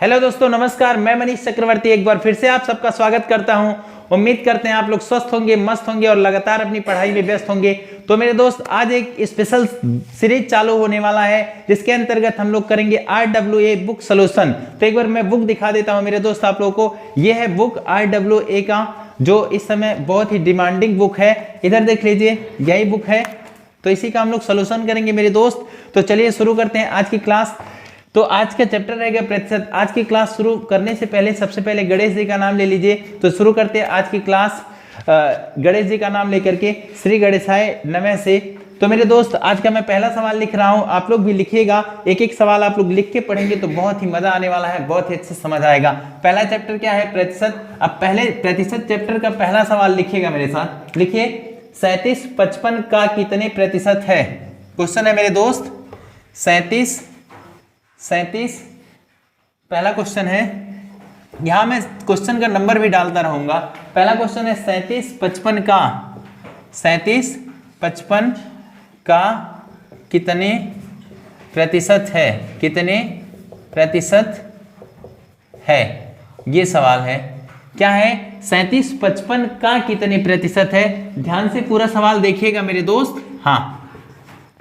Hello दोस्तों, नमस्कार। मैं मनीष चक्रवर्ती एक बार फिर से आप सबका स्वागत करता हूं। उम्मीद करते हैं आप लोग स्वस्थ होंगे, मस्त होंगे और लगातार अपनी पढ़ाई में व्यस्त होंगे। तो मेरे दोस्त, आज एक स्पेशल सीरीज चालू होने वाला है जिसके अंतर्गत हम लोग करेंगे RWA बुक सॉल्यूशन। तो एक बार मैं बुक दिखा देता हूं मेरे दोस्त आप लोगों को। यह है बुक RWA का, जो इस समय बहुत ही डिमांडिंग बुक है। इधर देख लीजिए, यही बुक है। तो इसी का हम लोग सॉल्यूशन करेंगे मेरे दोस्त। तो चलिए शुरू करते हैं आज की क्लास। तो आज का चैप्टर रहेगा प्रतिशत। आज की क्लास शुरू करने से पहले सबसे पहले गणेश जी का नाम ले लीजिए। तो शुरू करते हैं आज की क्लास गणेश जी का नाम लेकर के, श्री गणेशाय नमः से। तो मेरे दोस्त, आज का मैं पहला सवाल लिख रहा हूं, आप लोग भी लिखिएगा। एक एक सवाल आप लोग लिख के पढ़ेंगे तो बहुत ही मजा आने वाला है, बहुत ही अच्छे समझ आएगा। पहला चैप्टर क्या है? प्रतिशत। अब पहले प्रतिशत चैप्टर का पहला सवाल लिखिएगा मेरे साथ। लिखिए, 37 55 का कितने प्रतिशत है? क्वेश्चन है मेरे दोस्त 37 पहला क्वेश्चन है। यहां मैं क्वेश्चन का नंबर भी डालता रहूंगा। पहला क्वेश्चन है 37 55 का कितने प्रतिशत है? कितने प्रतिशत है, ये सवाल है। क्या है? 37 55 का कितने प्रतिशत है? ध्यान से पूरा सवाल देखिएगा मेरे दोस्त। हाँ,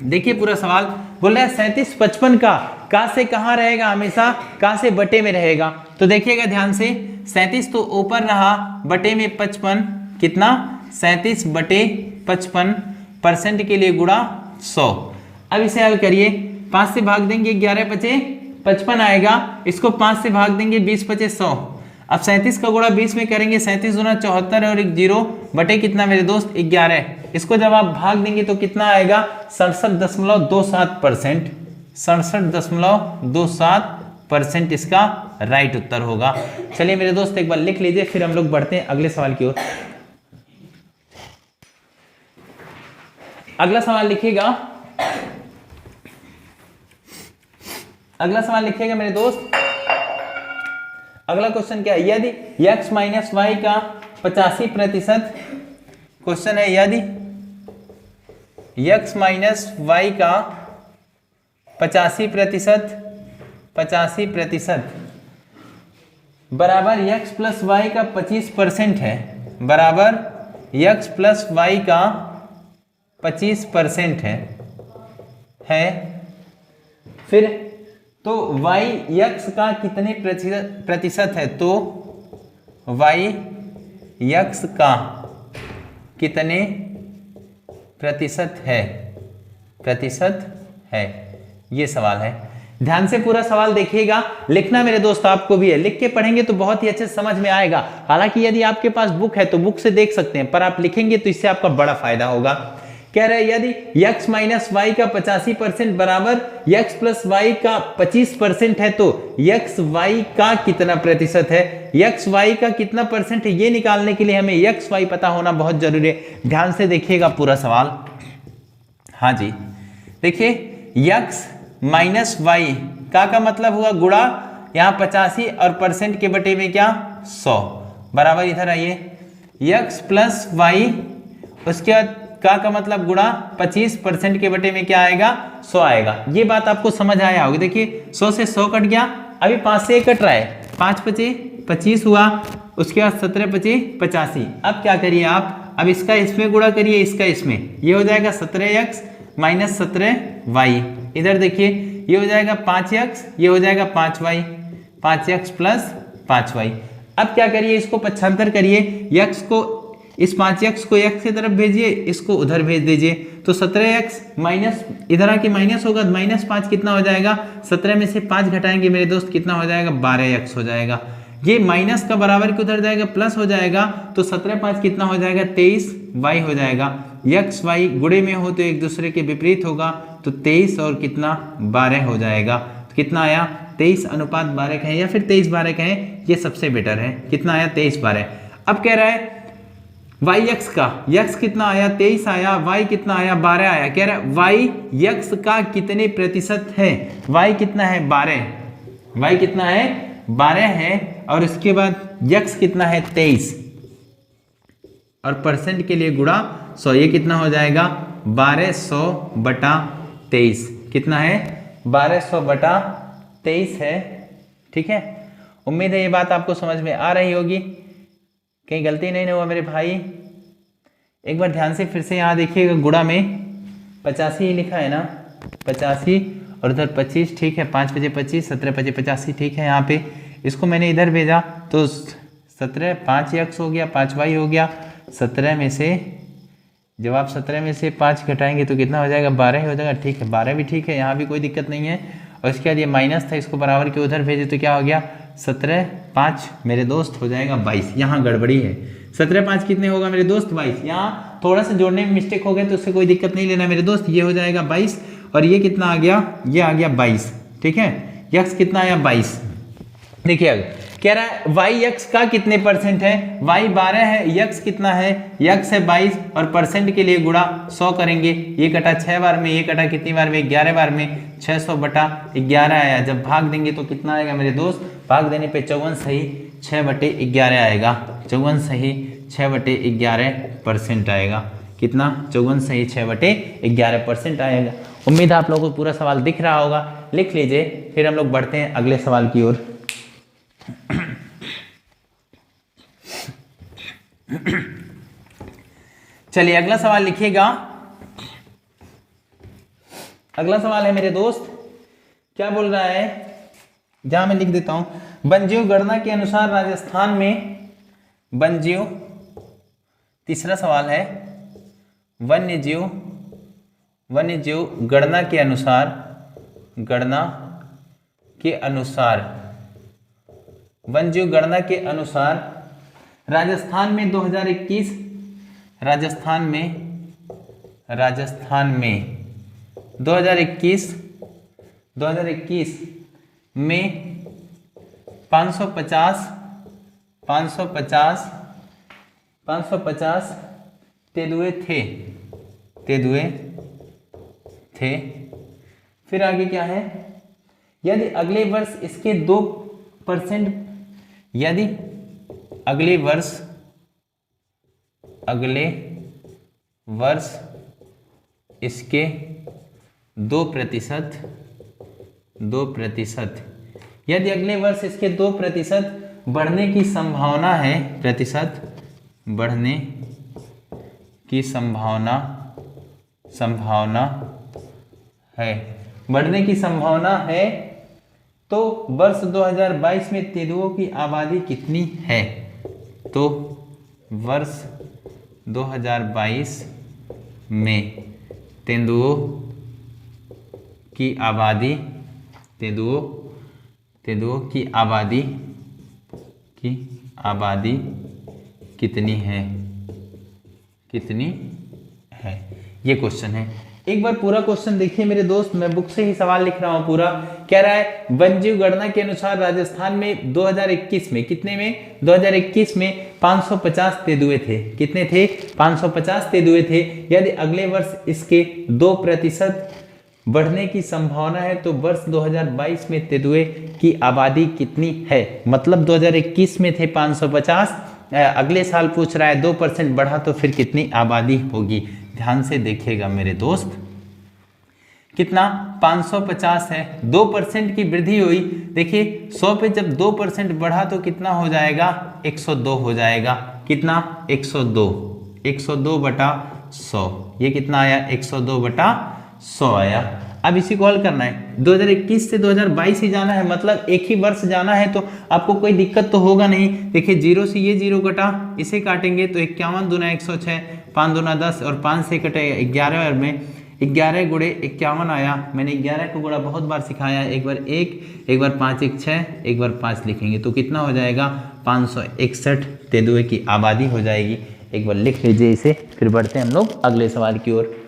देखिए पूरा सवाल। बोल रहा है 37 55 का से कहां रहेगा? हमेशा का से बटे में रहेगा। तो देखिएगा ध्यान से, 37 तो ऊपर रहा, बटे में 55 कितना? 37 बटे 55 परसेंट के लिए गुणा 100। अब इसे हल करिए। 5 से भाग देंगे 11 पचे 55 आएगा। इसको 5 से भाग देंगे 20 पचे 100। अब 37 का गुणा 20 में करेंगे, 37 गुना 74 और एक 0 बटे कितना मेरे दोस्त? 11। इसको जब आप भाग देंगे तो कितना आएगा? 67.27%। 67.27% इसका राइट उत्तर होगा। चलिए मेरे दोस्त, एक बार लिख लीजिए, फिर हम लोग बढ़ते हैं अगले सवाल की ओर। अगला सवाल लिखिएगा। अगला सवाल लिखिएगा मेरे दोस्त। अगला क्वेश्चन क्या है? यदि x माइनस वाई का 85%, क्वेश्चन है यदि x माइनस वाई का 85% बराबर x प्लस वाई का 25% है, बराबर x प्लस वाई का 25% है। फिर तो y x का कितने प्रतिशत है? तो y x का कितने प्रतिशत है, ये सवाल है। ध्यान से पूरा सवाल देखिएगा। लिखना मेरे दोस्त आपको भी है, लिख के पढ़ेंगे तो बहुत ही अच्छे समझ में आएगा। हालांकि यदि आपके पास बुक है तो बुक से देख सकते हैं, पर आप लिखेंगे तो इससे आपका बड़ा फायदा होगा। कह रहे हैं यदि x माइनस वाई का 85% बराबर x प्लस वाई का 25% है, तो x y का कितना प्रतिशत है? x y का कितना परसेंट है, ये निकालने के लिए हमें x y पता होना बहुत जरूरी है। ध्यान से देखिएगा पूरा सवाल। हाँ जी, देखिए x माइनस वाई का मतलब हुआ गुणा, यहाँ 85 और परसेंट के बटे में क्या? 100 बराबर, इधर आइए, x प्लस वाई, उसके बाद का मतलब गुणा 25% के बटे में क्या आएगा? 100 आएगा। ये बात आपको समझ आया होगा। देखिए 100 से 100 कट गया, अभी 5 से 1 कट रहा है, 5 पचे 25 हुआ, उसके बाद 17 पचे 85। अब क्या करिए आप? अब इसका इसमें गुणा करिए, इसका इसमें, ये हो जाएगा 17x माइनस 17y। इधर देखिए, ये हो जाएगा 5x, ये हो जाएगा 5y, 5x प्लस 5y। अब क्या करिए? इसको पक्षांतर करिए, x को, इस 5x को x की तरफ भेजिए, इसको उधर भेज दीजिए। तो 17x माइनस, इधर आके माइनस होगा, -5 कितना हो जाएगा? 17 में से 5 घटाएंगे मेरे दोस्त, कितना हो जाएगा? 12x हो जाएगा। ये माइनस का बराबर के उधर जाएगा, प्लस हो जाएगा। तो 17 5 कितना हो जाएगा? 23y हो जाएगा। x y गुणे में हो तो एक दूसरे के विपरीत होगा, तो 23 और कितना? 12 हो जाएगा। तो कितना आया? 23 अनुपात 12 कहें या फिर 23 12 कहें, ये सबसे बेटर है। कितना आया? 23 12। अब कह रहा है वाई एक्स का, x कितना आया? 23 आया, y कितना आया? 12 आया। कह रहा है वाई एक्स का कितने प्रतिशत है? y कितना है? 12। y कितना है? 12 है। और इसके बाद x कितना है? 23, और परसेंट के लिए गुणा 100। ये कितना हो जाएगा? 1200/23। कितना है? 1200/23 है। ठीक है, उम्मीद है ये बात आपको समझ में आ रही होगी, कहीं गलती नहीं हुआ मेरे भाई। एक बार ध्यान से फिर से यहाँ देखिएगा, गुणा में 85 ही लिखा है ना, 85 और उधर 25, ठीक है, 5 बजे 25, 17 बजे 85, ठीक है। यहाँ पे इसको मैंने इधर भेजा तो 17, 5 x हो गया, 5 y हो गया। 17 में से जब आप 17 में से 5 घटाएंगे तो कितना हो जाएगा, 12 ही हो जाएगा, ठीक है, 12 भी ठीक है, यहाँ भी कोई दिक्कत नहीं है। और इसके बाद ये माइनस था, इसको बराबर के उधर भेजे तो क्या हो गया, 17, 5 मेरे दोस्त हो जाएगा 22। यहाँ गड़बड़ी है, 17, 5 कितने होगा मेरे दोस्त, 22। यहाँ थोड़ा सा जोड़ने में मिस्टेक हो गया तो उससे कोई दिक्कत नहीं लेना मेरे दोस्त, ये हो जाएगा 22। और ये कितना आ गया, ये आ गया 22, ठीक है। यक्स कितना आया, 22। देखिए अब कह रहा है वाई यक्स का कितने परसेंट है, वाई 12 है, यक्स कितना है, यक्स है 22, और परसेंट के लिए गुणा 100 करेंगे। ये कटा 6 बार में, ये कटा कितनी बार में, 11 बार में, 600/11 आया। जब भाग देंगे तो कितना आएगा मेरे दोस्त, भाग देने पे 54 सही 6/11 आएगा, 54 सही 6/11% आएगा। कितना, 54 सही 6/11% आएगा। उम्मीद है आप लोगों को पूरा सवाल दिख रहा होगा, लिख लीजिए। फिर हम लोग बढ़ते हैं अगले सवाल की ओर। चलिए अगला सवाल लिखिएगा। अगला सवाल है मेरे दोस्त, क्या बोल रहा है, जहां मैं लिख देता हूं, वन्यजीव गणना के अनुसार राजस्थान में वन्यजीव, तीसरा सवाल है, वन्यजीव गणना के अनुसार, वन्यजीव गणना के अनुसार राजस्थान में 2021 में 550 तेंदुए थे। फिर आगे क्या है, यदि अगले वर्ष इसके 2%, यदि अगले वर्ष इसके 2%, यदि अगले वर्ष इसके 2% बढ़ने की संभावना है, बढ़ने की संभावना है, तो वर्ष 2022 में तेंदुओं की आबादी कितनी है। तो वर्ष 2022 में तेंदुओं की आबादी कितनी है, ये क्वेश्चन है। एक बार पूरा क्वेश्चन देखिए मेरे दोस्त, मैं बुक से ही सवाल लिख रहा हूं पूरा। कह रहा है वन्यजीव गणना के अनुसार राजस्थान में 2021 में, कितने में, 2021 में 550 तेंदुए थे। कितने थे, 550 तेंदुए थे। यदि अगले वर्ष इसके 2% बढ़ने की संभावना है, तो वर्ष 2022 में तेंदुए की आबादी कितनी है। मतलब 2021 में थे 550, अगले साल पूछ रहा है 2% बढ़ा तो फिर कितनी आबादी होगी। ध्यान से देखिएगा मेरे दोस्त, कितना, 550 है, 2% की वृद्धि हुई। देखिए 100 पे जब 2% बढ़ा तो कितना हो जाएगा, 102 हो जाएगा। कितना, 102/100। ये कितना आया, 102/100 आया। अब इसी को हल करना है, 2021 से 2022 ही जाना है, मतलब एक ही वर्ष जाना है, तो आपको कोई दिक्कत तो होगा नहीं। देखिए 0 से ये 0 कटा, इसे काटेंगे तो 51 दूना 106, 5 दूना 10 और 5 से कटे 11 और में 11 गुणे 51 आया। मैंने 11 को गुणा बहुत बार सिखाया, एक बार 1, एक बार 5 1 6, एक बार 5 लिखेंगे तो कितना हो जाएगा, 561 तेंदुए की आबादी हो जाएगी। एक बार लिख लीजिए इसे, फिर बढ़ते हैं हम लोग अगले सवाल की ओर।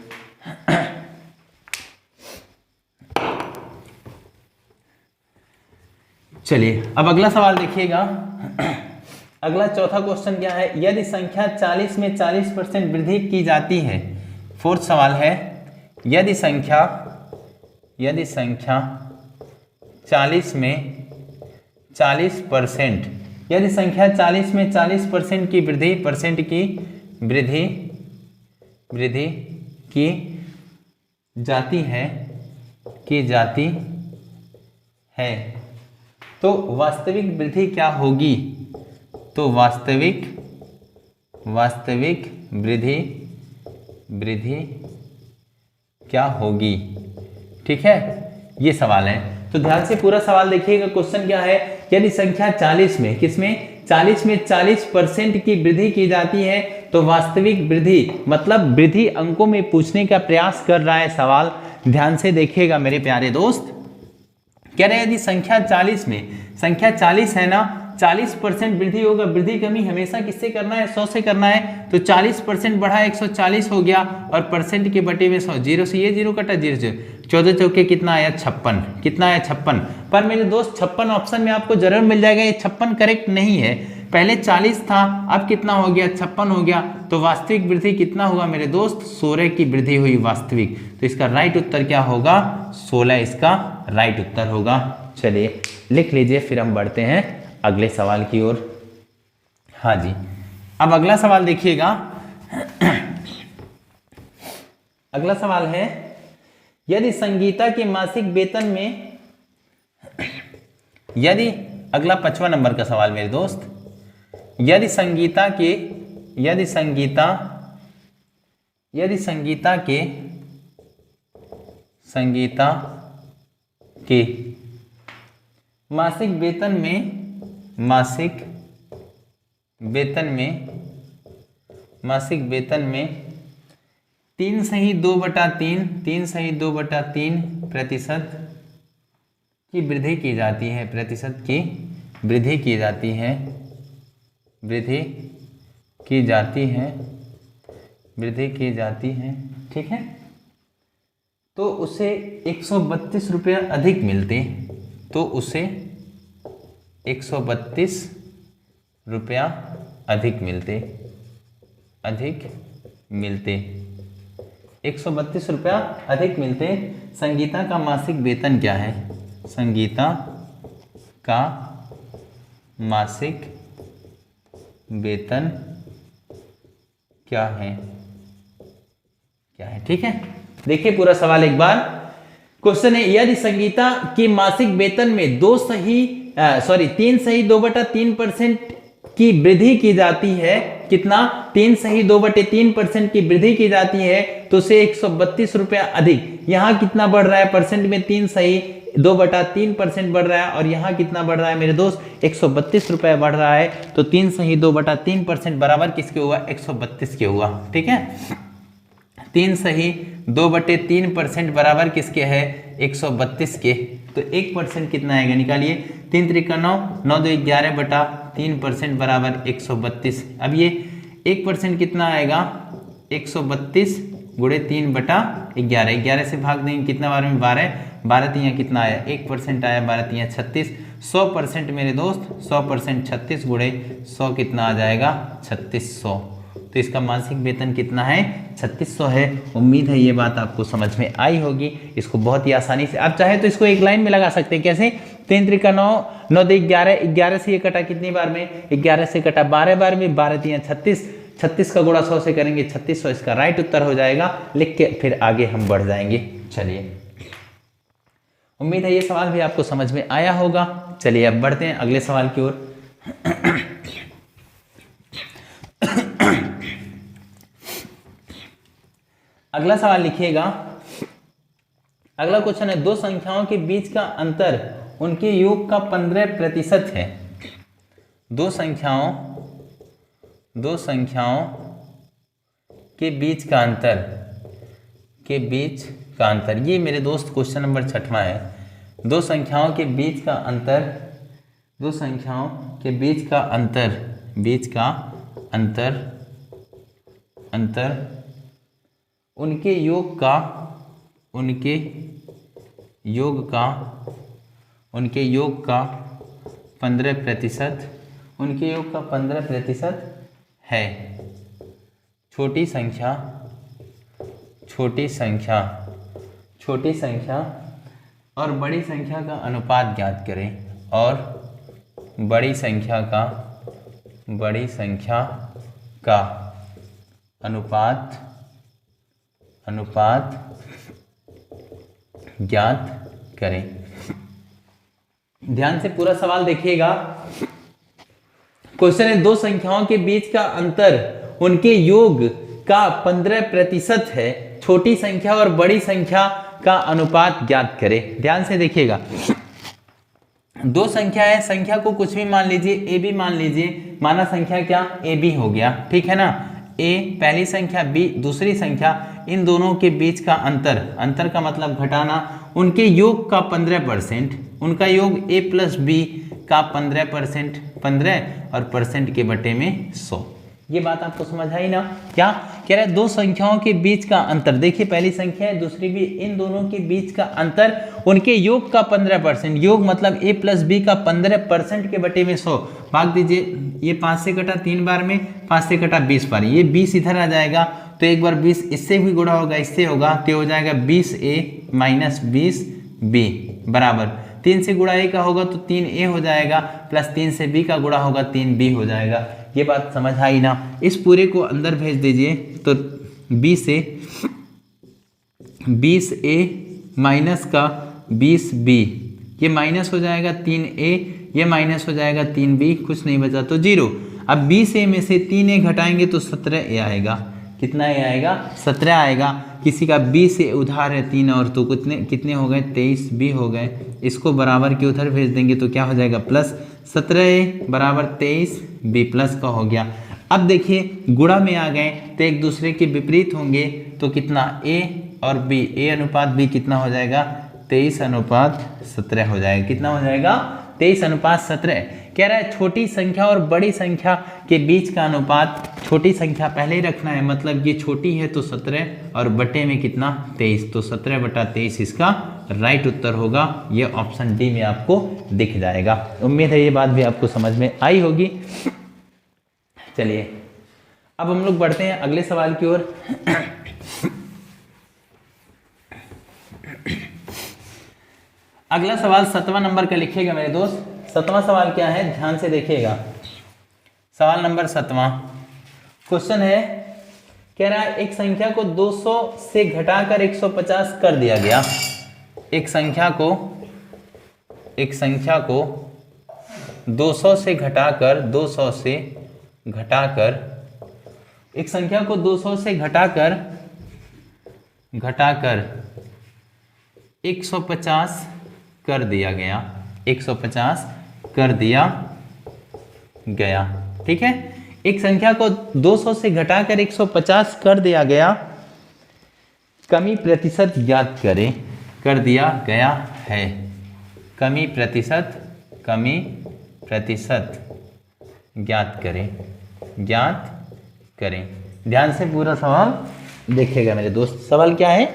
चलिए अब अगला सवाल देखिएगा। अगला चौथा क्वेश्चन क्या है, यदि संख्या 40 में 40% वृद्धि की जाती है। फोर्थ सवाल है, यदि संख्या 40 में 40%, यदि संख्या 40 में 40% की वृद्धि की जाती है, तो वास्तविक वृद्धि क्या होगी? तो वास्तविक वृद्धि क्या होगी? ठीक है, ये सवाल है। तो ध्यान से पूरा सवाल देखिएगा। क्वेश्चन क्या है? यदि संख्या 40 में, किसमें? 40 में 40% की वृद्धि की जाती है तो वास्तविक वृद्धि, मतलब वृद्धि अंकों में पूछने का प्रयास कर रहा है सवाल। ध्यान से देखिएगा मेरे प्यारे दोस्त। कह रहे हैं यदि संख्या 40 में, संख्या 40 है ना, 40% वृद्धि होगा। वृद्धि कमी हमेशा किससे करना है? 100 से करना है। तो 40% बढ़ा 140 हो गया और परसेंट के बटे में 100, जीरो से ये जीरो कटा, जीरो से 14 चौके कितना आया? 56। कितना आया? 56। पर मेरे दोस्त 56 ऑप्शन में आपको जरूर मिल जाएगा। ये 56 करेक्ट नहीं है। पहले 40 था, अब कितना हो गया? 56 हो गया। तो वास्तविक वृद्धि कितना हुआ मेरे दोस्त? 16 की वृद्धि हुई वास्तविक। तो इसका राइट उत्तर क्या होगा? 16 इसका राइट उत्तर होगा। चलिए लिख लीजिए, फिर हम बढ़ते हैं अगले सवाल की ओर। हाँ जी, अब अगला सवाल देखिएगा। अगला सवाल है, यदि संगीता के मासिक वेतन में, यदि, अगला 5वां नंबर का सवाल मेरे दोस्त, यदि संगीता के मासिक वेतन में 3 सही 2/3 प्रतिशत की वृद्धि की जाती है, प्रतिशत की वृद्धि की जाती है, ठीक है, तो उसे 132 रुपया अधिक मिलते, तो उसे 132 रुपया अधिक मिलते, 132 रुपया अधिक मिलते। संगीता का मासिक वेतन क्या है? संगीता का मासिक वेतन क्या है? ठीक है, देखिए पूरा सवाल एक बार। क्वेश्चन है, यदि संगीता की मासिक वेतन में 3 सही 2/3% की वृद्धि की जाती है, कितना? 3 सही 2/3% की वृद्धि की जाती है तो उसे 132 रुपया अधिक। यहां कितना बढ़ रहा है? परसेंट में 3 सही 2/3% बढ़ रहा है और यहाँ कितना बढ़ रहा है मेरे दोस्त? 132 रुपये बढ़ रहा है। तो 3 सही 2/3% बराबर किसके हुआ? 132 के हुआ। ठीक है, 3 सही 2/3% बराबर किसके है? 132 के। तो 1% कितना आएगा? निकालिए। 3 त्रिका 9, 9 2 11/3% बराबर 132। अब ये 1% कितना आएगा? 132 गुणे 3/11, 11 से भाग देंगे कितना बार में? 12, 12 तियाँ कितना आया? 1% आया, 12 तियाँ 36। 100% मेरे दोस्त, 100% 36 गुणे 100 कितना आ जाएगा? 3600। तो इसका मासिक वेतन कितना है? 3600 है। उम्मीद है ये बात आपको समझ में आई होगी। इसको बहुत ही आसानी से आप चाहे तो इसको एक लाइन में लगा सकते हैं। कैसे? 3 त्रिका 9, 9 2 11, 11 से ये कटा कितनी बार में? 11 से कटा 12 बार में, 12 तियाँ 36, 36 का गुणा 100 से करेंगे 3600, इसका राइट उत्तर हो जाएगा। लिख के फिर आगे हम बढ़ जाएंगे। चलिए, उम्मीद है ये सवाल भी आपको समझ में आया होगा। चलिए अब बढ़ते हैं अगले सवाल की ओर। अगला सवाल लिखिएगा। अगला क्वेश्चन है, दो संख्याओं के बीच का अंतर उनके योग का 15% है। दो संख्याओं के बीच का अंतर, ये मेरे दोस्त क्वेश्चन नंबर 6वां है। दो संख्याओं के बीच का अंतर उनके योग का 15% है। छोटी संख्या और बड़ी संख्या का अनुपात ज्ञात करें। और बड़ी संख्या का अनुपात ज्ञात करें। ध्यान से पूरा सवाल देखिएगा। क्वेश्चन है, दो संख्याओं के बीच का अंतर उनके योग का 15% है, छोटी संख्या और बड़ी संख्या का अनुपात ज्ञात करें। ध्यान से देखिएगा, दो संख्या है, संख्या को कुछ भी मान लीजिए, ए बी मान लीजिए, माना संख्या क्या ए बी हो गया, ठीक है ना। ए पहली संख्या, बी दूसरी संख्या, इन दोनों के बीच का अंतर, अंतर का मतलब घटाना, उनके योग का 15%, उनका योग ए प्लस बी का 15%, 15 और परसेंट के बटे में 100। ये बात आपको समझ आई ना। क्या कह रहा है, दो संख्याओं के बीच का अंतर, देखिए पहली संख्या है दूसरी भी, इन दोनों के बीच का अंतर उनके योग का 15%, योग मतलब a प्लस बी का 15% के बटे में 100। भाग दीजिए, ये 5 से कटा 3 बार में, 5 से कटा 20 बार, ये 20 इधर आ जाएगा, तो एक बार 20 इससे भी गुणा होगा, इससे होगा, तो हो जाएगा 20a माइनस 20b बराबर 3 से गुणा a का होगा तो 3a हो जाएगा, प्लस 3 से b का गुणा होगा 3b हो जाएगा। ये बात समझ आई ना। इस पूरे को अंदर भेज दीजिए, तो 20 से 20a माइनस का 20b, ये माइनस हो जाएगा 3a, ये माइनस हो जाएगा 3b, कुछ नहीं बचा तो 0। अब 20a में से 3a घटाएंगे तो 17a आएगा। कितना a आएगा? 17 आएगा। किसी का b से उधार है 3 और, तो कितने कितने हो गए? 23b हो गए। इसको बराबर के उधर भेज देंगे तो क्या हो जाएगा? प्लस 17a बराबर 23b प्लस का हो गया। अब देखिए गुणा में आ गए तो एक दूसरे के विपरीत होंगे, तो कितना a और b, a अनुपात b कितना हो जाएगा? 23 अनुपात 17 हो जाएगा। कितना हो जाएगा? 23 अनुपात 17। कह रहा है छोटी संख्या और बड़ी संख्या के बीच का अनुपात, छोटी संख्या पहले ही रखना है, मतलब ये छोटी है तो 17 और बटे में कितना? 23, तो 17 बटा 23 इसका राइट उत्तर होगा। ये ऑप्शन डी में आपको दिख जाएगा। उम्मीद है ये बात भी आपको समझ में आई होगी। चलिए अब हम लोग बढ़ते हैं अगले सवाल की ओर। अगला सवाल 7वां नंबर का लिखिएगा मेरे दोस्त। 7वां सवाल क्या है, ध्यान से देखिएगा। सवाल नंबर 7वां क्वेश्चन है, कह रहा है एक संख्या को 200 से घटाकर 150 कर दिया गया। एक संख्या को 200 से घटाकर, 200 से घटाकर, एक संख्या को 200 से घटाकर 150 कर दिया गया, 150 कर दिया गया। ठीक है, एक संख्या को 200 से घटाकर 150 कर दिया गया, कमी प्रतिशत ज्ञात करें। कर दिया गया है, कमी प्रतिशत ज्ञात करें। ध्यान से पूरा सवाल देखिएगा मेरे दोस्त। सवाल क्या है,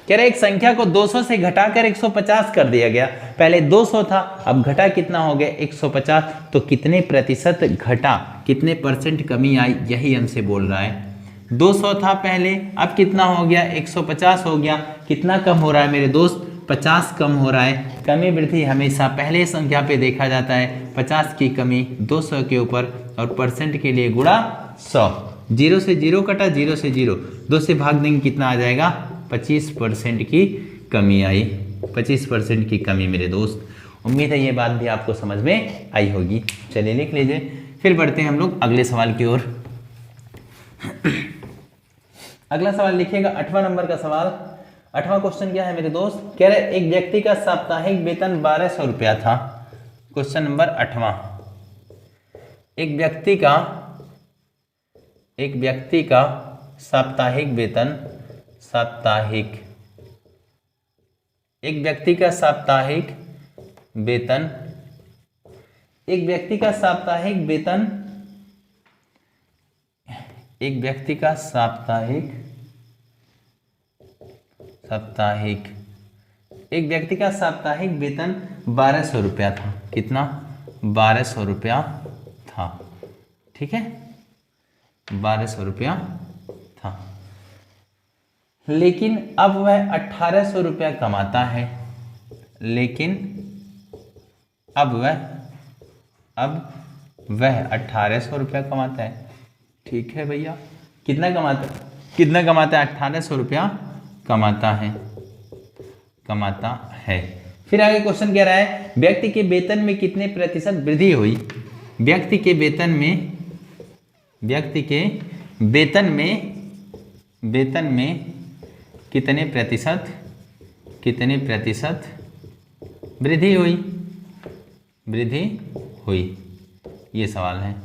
कह रहे एक संख्या को 200 से घटाकर 150 कर दिया गया। पहले 200 था, अब घटा कितना हो गया? 150। तो कितने प्रतिशत घटा, कितने परसेंट कमी आई, यही हमसे बोल रहा है। 200 था पहले, अब कितना हो गया? 150 हो गया। कितना कम हो रहा है मेरे दोस्त? 50 कम हो रहा है। कमी वृद्धि हमेशा पहले संख्या पे देखा जाता है। 50 की कमी 200 के ऊपर और परसेंट के लिए गुणा 100। 0 से 0 कटा, 0 से 0, 2 से भाग देंगे कितना आ जाएगा? 25% की कमी आई। 25% की कमी मेरे दोस्त। उम्मीद है ये बात भी आपको समझ में आई होगी। चलिए लिख लीजिए, फिर बढ़ते हैं हम लोग अगले सवाल की ओर। अगला सवाल लिखिएगा, 8वां नंबर का सवाल। 8वां क्वेश्चन क्या है मेरे दोस्त, कह रहे एक व्यक्ति का साप्ताहिक वेतन 1200 रुपया था। क्वेश्चन नंबर 8वां, एक व्यक्ति का साप्ताहिक वेतन, एक व्यक्ति का साप्ताहिक वेतन, एक व्यक्ति का साप्ताहिक वेतन, एक व्यक्ति का साप्ताहिक, एक व्यक्ति का साप्ताहिक वेतन 1200 रुपया था। कितना? 1200 रुपया था। ठीक है, 1200 रुपया था, लेकिन अब वह 1800 रुपया कमाता है। लेकिन अब वह 1800 रुपया कमाता है। ठीक है भैया, कितना कमाता है? 1800 रुपया कमाता है। फिर आगे क्वेश्चन कह रहा है व्यक्ति के वेतन में कितने प्रतिशत वृद्धि हुई। व्यक्ति के वेतन में कितने प्रतिशत वृद्धि हुई, ये सवाल है।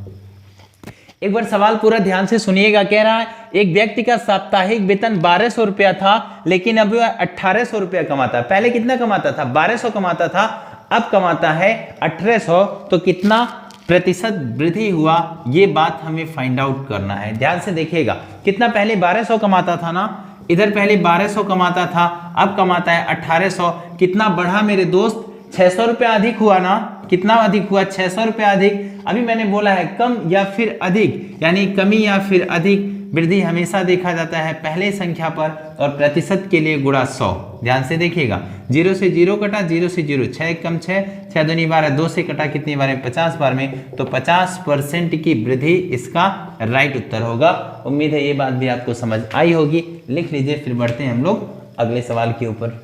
एक बार सवाल पूरा ध्यान से सुनिएगा। कह रहा है एक व्यक्ति का साप्ताहिक वेतन 1200 रुपया था, लेकिन अब वह 1800 रुपया कमाता है। पहले कितना कमाता था? 1200 कमाता था, अब कमाता है 1800। तो कितना प्रतिशत वृद्धि हुआ, ये बात हमें फाइंड आउट करना है। ध्यान से देखिएगा, कितना पहले 1200 कमाता था ना, इधर पहले 1200 कमाता था, अब कमाता है 1800। कितना बढ़ा मेरे दोस्त? 600 रुपया अधिक हुआ ना। कितना अधिक हुआ? 600 रुपया अधिक। अभी मैंने बोला है कम या फिर अधिक, यानी कमी या फिर अधिक वृद्धि हमेशा देखा जाता है पहले संख्या पर, और प्रतिशत के लिए गुणा 100। ध्यान से देखिएगा, 0 से 0 कटा, 0 से 0, 6 कम 6, 6 दूनी 12, 2 से कटा कितनी बार में? 50 बार में। तो 50% की वृद्धि इसका राइट उत्तर होगा। उम्मीद है ये बात भी आपको समझ आई होगी। लिख लीजिए, फिर बढ़ते हैं हम लोग अगले सवाल के ऊपर।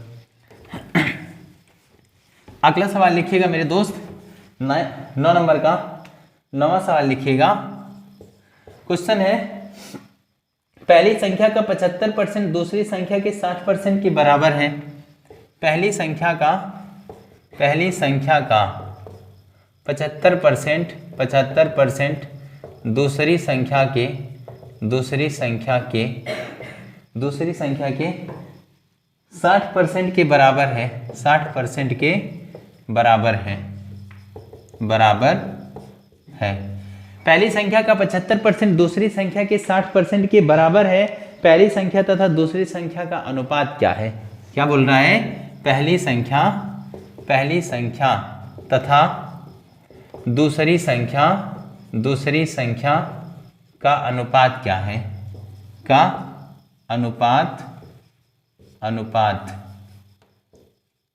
अगला सवाल लिखिएगा मेरे दोस्त, 9 नंबर का 9वां सवाल लिखिएगा। क्वेश्चन है पहली संख्या का 75% दूसरी संख्या के 60% के बराबर है। पहली संख्या का 75% दूसरी संख्या के 60% के बराबर है। 60% के बराबर है। पहली संख्या का 75% दूसरी संख्या के 60% के बराबर है। पहली संख्या तथा दूसरी संख्या का अनुपात क्या है? क्या बोल रहा है? पहली संख्या तथा दूसरी संख्या का अनुपात क्या है? का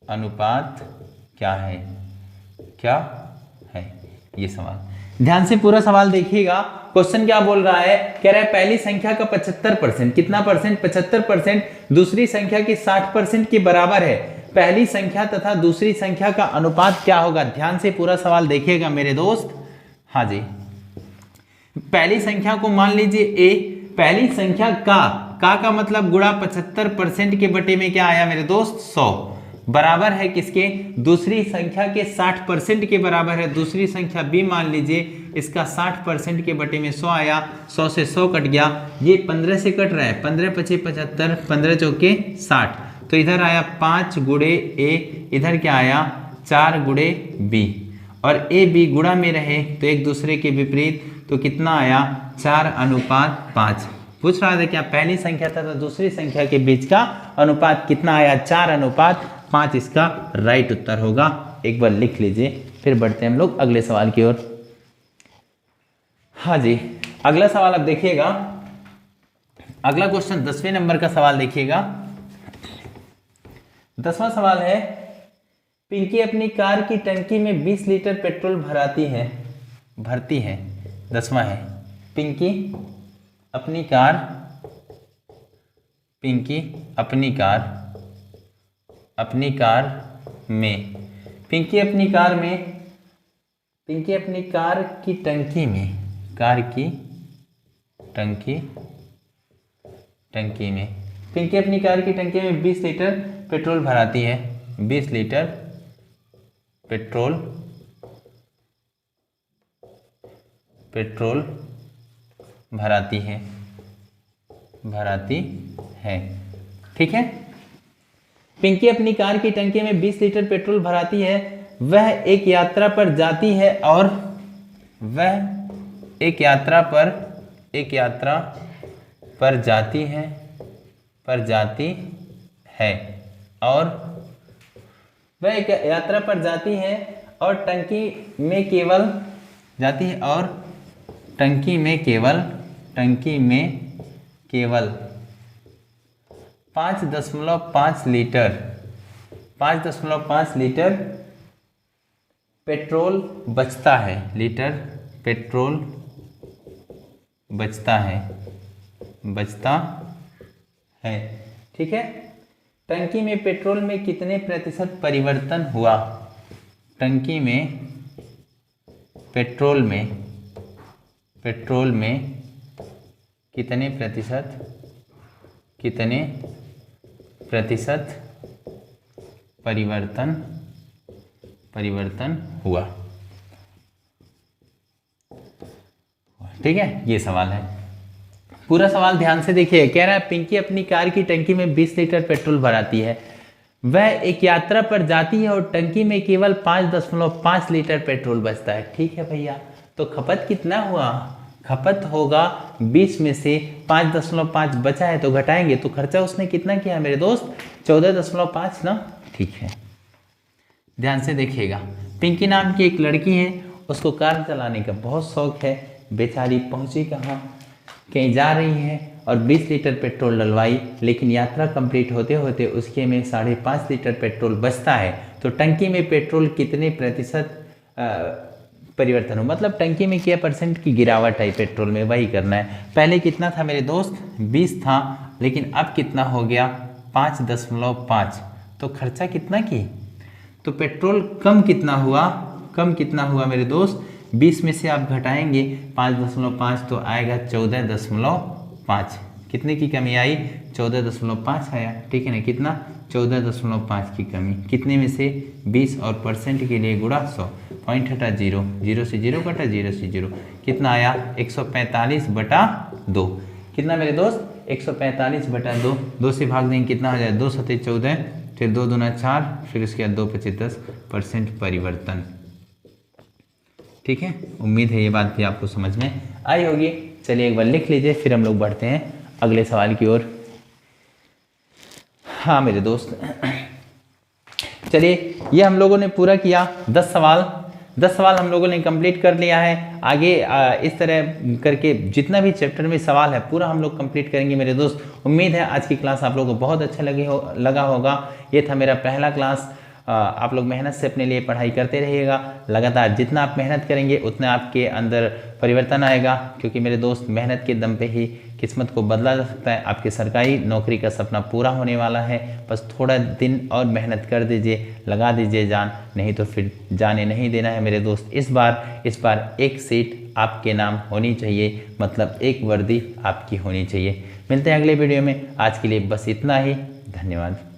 अनुपात क्या है ये सवाल। ध्यान से पूरा सवाल देखिएगा। क्वेश्चन क्या बोल रहा है? कह रहा है पहली संख्या का 75%, कितना परसेंट? 75% दूसरी संख्या के 60% के बराबर है। पहली संख्या तथा दूसरी संख्या का अनुपात क्या होगा? ध्यान से पूरा सवाल देखिएगा मेरे दोस्त। हाँ जी, पहली संख्या को मान लीजिए a। पहली संख्या का मतलब गुणा 75% के बटे में क्या आया मेरे दोस्त? 100 बराबर है किसके? दूसरी संख्या के 60% के बराबर है। दूसरी संख्या b मान लीजिए, इसका 60% के बटे में 100 आया। 100 से 100 कट गया, ये 15 से कट रहा है। 15 पचे 75, 15 चौके 60। तो इधर आया 5 गुणे a, इधर क्या आया? 4 गुणे b। और a b गुणा में रहे तो एक दूसरे के विपरीत, तो कितना आया? 4:5। पूछ रहा था क्या पहली संख्या तथा दूसरी संख्या के बीच का अनुपात कितना आया? 4:5 इसका राइट उत्तर होगा। एक बार लिख लीजिए, फिर बढ़ते हैं हम लोग अगले सवाल की ओर। हाँ जी, अगला सवाल अब देखिएगा। अगला क्वेश्चन 10वें नंबर का सवाल देखिएगा। 10वां सवाल है पिंकी अपनी कार की टंकी में 20 लीटर पेट्रोल भरती है। 10वां है पिंकी अपनी कार की टंकी में 20 लीटर पेट्रोल भराती है। 20 लीटर पेट्रोल भराती है। ठीक है, पिंकी अपनी कार की टंकी में 20 लीटर पेट्रोल भराती है। वह एक यात्रा पर जाती है और वह एक यात्रा पर जाती है और टंकी में केवल 5.5 लीटर पेट्रोल बचता है। ठीक है, टंकी में पेट्रोल में कितने प्रतिशत परिवर्तन हुआ? टंकी में पेट्रोल में कितने प्रतिशत परिवर्तन हुआ? ठीक है, ये सवाल है। पूरा सवाल ध्यान से देखिए। कह रहा है पिंकी अपनी कार की टंकी में 20 लीटर पेट्रोल भराती है। वह एक यात्रा पर जाती है और टंकी में केवल 5.5 लीटर पेट्रोल बचता है। ठीक है भैया, तो खपत कितना हुआ? खपत होगा 20 में से 5.5 बचा है तो घटाएंगे, तो खर्चा उसने कितना किया मेरे दोस्त? 14.5 ना। ठीक है, ध्यान से देखिएगा। पिंकी नाम की एक लड़की है, उसको कार चलाने का बहुत शौक है। बेचारी पहुंची कहाँ? कहीं जा रही है और 20 लीटर पेट्रोल डलवाई, लेकिन यात्रा कंप्लीट होते होते उसके में 5.5 लीटर पेट्रोल बचता है। तो टंकी में पेट्रोल कितने प्रतिशत परिवर्तन हो, मतलब टंकी में क्या परसेंट की गिरावट है पेट्रोल में, वही करना है। पहले कितना था मेरे दोस्त? 20 था, लेकिन अब कितना हो गया? 5.5। तो खर्चा कितना की? तो पेट्रोल कम कितना हुआ मेरे दोस्त? 20 में से आप घटाएंगे 5.5 तो आएगा 14.5। कितने की कमी आई? 14.5 आया। ठीक है ना, कितना? 14.5 की कमी। कितने में से? 20 और परसेंट के लिए गुणा 100। पॉइंट हटा 0, 0 से 0 कटा, 0 से 0। कितना आया? 145/2। कितना मेरे दोस्त? 145/2। 2 से भाग देंगे कितना हो जाए? 2 सते 14, फिर 2 दूना 4, फिर उसके बाद 2 पचे 10% परिवर्तन। ठीक है, उम्मीद है ये बात भी आपको समझ में आई होगी। चलिए एक बार लिख लीजिए, फिर हम लोग बढ़ते हैं अगले सवाल की ओर। हाँ मेरे दोस्त, चलिए ये हम लोगों ने पूरा किया 10 सवाल हम लोगों ने कंप्लीट कर लिया है। आगे इस तरह करके जितना भी चैप्टर में सवाल है पूरा हम लोग कंप्लीट करेंगे मेरे दोस्त। उम्मीद है आज की क्लास आप लोगों को बहुत अच्छा लगा होगा। ये था मेरा पहला क्लास। आप लोग मेहनत से अपने लिए पढ़ाई करते रहिएगा। लगातार जितना आप मेहनत करेंगे उतना आपके अंदर परिवर्तन आएगा, क्योंकि मेरे दोस्त मेहनत के दम पे ही किस्मत को बदला जा सकता है। आपके सरकारी नौकरी का सपना पूरा होने वाला है। बस थोड़ा दिन और मेहनत कर दीजिए, लगा दीजिए जान, नहीं तो फिर जाने नहीं देना है मेरे दोस्त। इस बार एक सीट आपके नाम होनी चाहिए, मतलब एक वर्दी आपकी होनी चाहिए। मिलते हैं अगले वीडियो में। आज के लिए बस इतना ही। धन्यवाद।